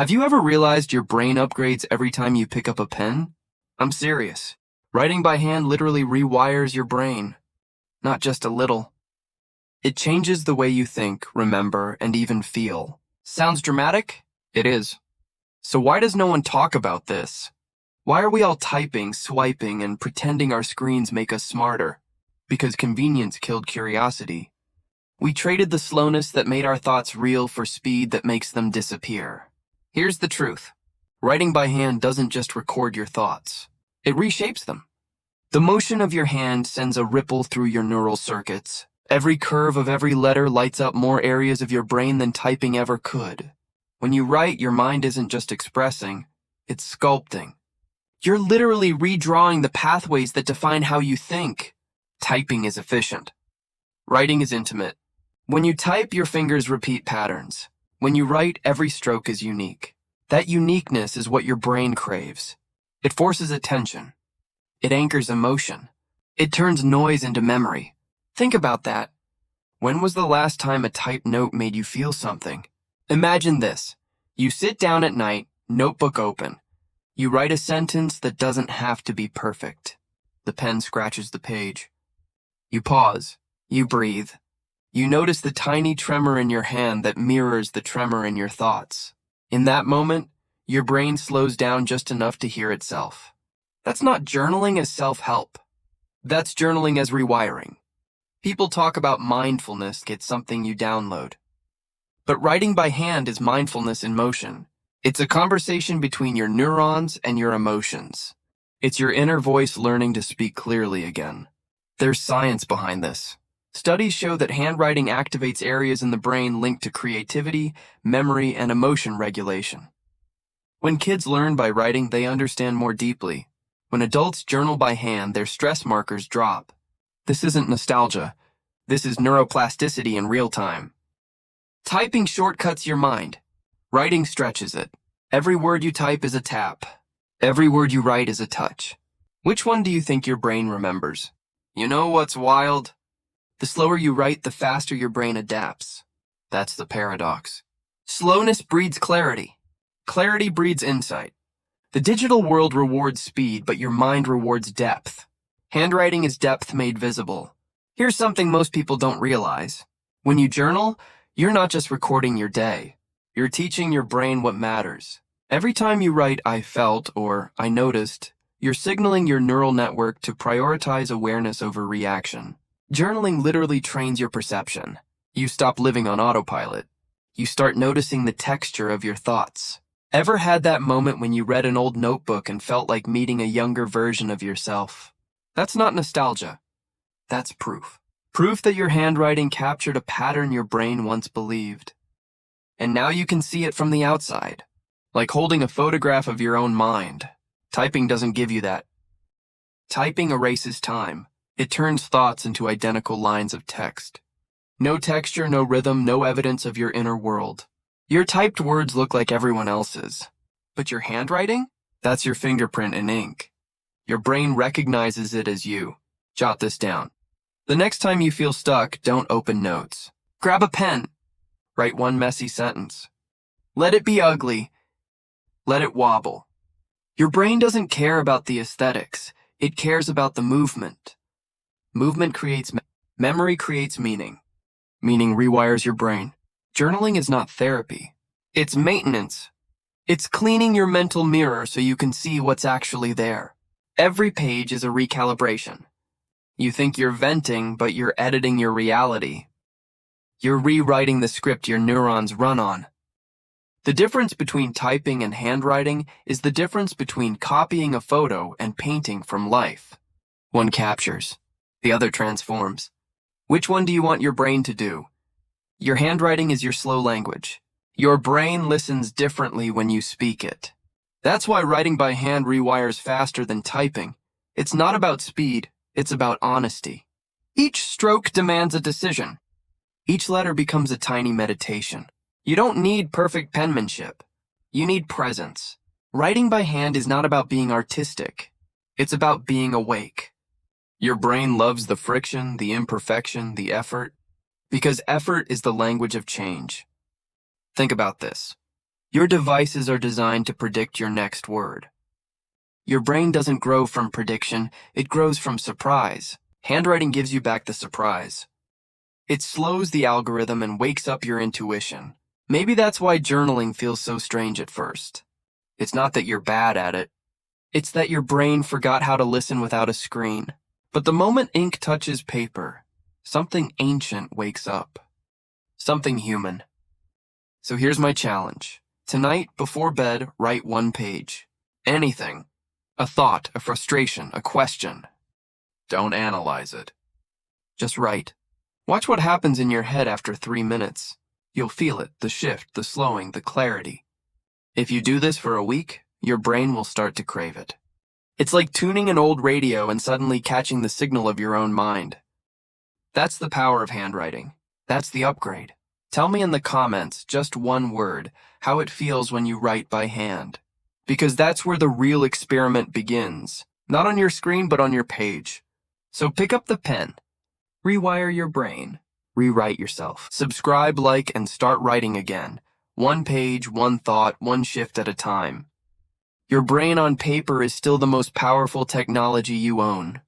Have you ever realized your brain upgrades every time you pick up a pen? I'm serious. Writing by hand literally rewires your brain. Not just a little. It changes the way you think, remember, and even feel. Sounds dramatic? It is. So why does no one talk about this? Why are we all typing, swiping, and pretending our screens make us smarter? Because convenience killed curiosity. We traded the slowness that made our thoughts real for speed that makes them disappear. Here's the truth. Writing by hand doesn't just record your thoughts. It reshapes them. The motion of your hand sends a ripple through your neural circuits. Every curve of every letter lights up more areas of your brain than typing ever could. When you write, your mind isn't just expressing, it's sculpting. You're literally redrawing the pathways that define how you think. Typing is efficient. Writing is intimate. When you type, your fingers repeat patterns. When you write, every stroke is unique. That uniqueness is what your brain craves. It forces attention. It anchors emotion. It turns noise into memory. Think about that. When was the last time a typed note made you feel something? Imagine this. You sit down at night, notebook open. You write a sentence that doesn't have to be perfect. The pen scratches the page. You pause. You breathe. You notice the tiny tremor in your hand that mirrors the tremor in your thoughts. In that moment, your brain slows down just enough to hear itself. That's not journaling as self-help. That's journaling as rewiring. People talk about mindfulness, it's something you download. But writing by hand is mindfulness in motion. It's a conversation between your neurons and your emotions. It's your inner voice learning to speak clearly again. There's science behind this. Studies show that handwriting activates areas in the brain linked to creativity, memory, and emotion regulation. When kids learn by writing, they understand more deeply. When adults journal by hand, their stress markers drop. This isn't nostalgia. This is neuroplasticity in real time. Typing shortcuts your mind. Writing stretches it. Every word you type is a tap. Every word you write is a touch. Which one do you think your brain remembers? You know what's wild? The slower you write, the faster your brain adapts. That's the paradox. Slowness breeds clarity. Clarity breeds insight. The digital world rewards speed, but your mind rewards depth. Handwriting is depth made visible. Here's something most people don't realize. When you journal, you're not just recording your day. You're teaching your brain what matters. Every time you write "I felt" or "I noticed," you're signaling your neural network to prioritize awareness over reaction. Journaling literally trains your perception. You stop living on autopilot. You start noticing the texture of your thoughts. Ever had that moment when you read an old notebook and felt like meeting a younger version of yourself? That's not nostalgia. That's proof. Proof that your handwriting captured a pattern your brain once believed. And now you can see it from the outside. Like holding a photograph of your own mind. Typing doesn't give you that. Typing erases time. It turns thoughts into identical lines of text. No texture, no rhythm, no evidence of your inner world. Your typed words look like everyone else's. But your handwriting? That's your fingerprint in ink. Your brain recognizes it as you. Jot this down. The next time you feel stuck, don't open notes. Grab a pen. Write one messy sentence. Let it be ugly. Let it wobble. Your brain doesn't care about the aesthetics. It cares about the movement. Movement creates memory creates meaning. Meaning rewires your brain. Journaling is not therapy. It's maintenance. It's cleaning your mental mirror so you can see what's actually there. Every page is a recalibration. You think you're venting, but you're editing your reality. You're rewriting the script your neurons run on. The difference between typing and handwriting is the difference between copying a photo and painting from life. One captures. The other transforms. Which one do you want your brain to do? Your handwriting is your slow language. Your brain listens differently when you speak it. That's why writing by hand rewires faster than typing. It's not about speed, it's about honesty. Each stroke demands a decision. Each letter becomes a tiny meditation. You don't need perfect penmanship. You need presence. Writing by hand is not about being artistic. It's about being awake. Your brain loves the friction, the imperfection, the effort, because effort is the language of change. Think about this. Your devices are designed to predict your next word. Your brain doesn't grow from prediction, it grows from surprise. Handwriting gives you back the surprise. It slows the algorithm and wakes up your intuition. Maybe that's why journaling feels so strange at first. It's not that you're bad at it. It's that your brain forgot how to listen without a screen. But the moment ink touches paper, something ancient wakes up. Something human. So here's my challenge. Tonight, before bed, write 1 page. Anything. A thought, a frustration, a question. Don't analyze it. Just write. Watch what happens in your head after 3 minutes. You'll feel it, the shift, the slowing, the clarity. If you do this for a week, your brain will start to crave it. It's like tuning an old radio and suddenly catching the signal of your own mind. That's the power of handwriting. That's the upgrade. Tell me in the comments, just one word, how it feels when you write by hand. Because that's where the real experiment begins. Not on your screen, but on your page. So pick up the pen. Rewire your brain. Rewrite yourself. Subscribe, like, and start writing again. 1 page, 1 thought, 1 shift at a time. Your brain on paper is still the most powerful technology you own.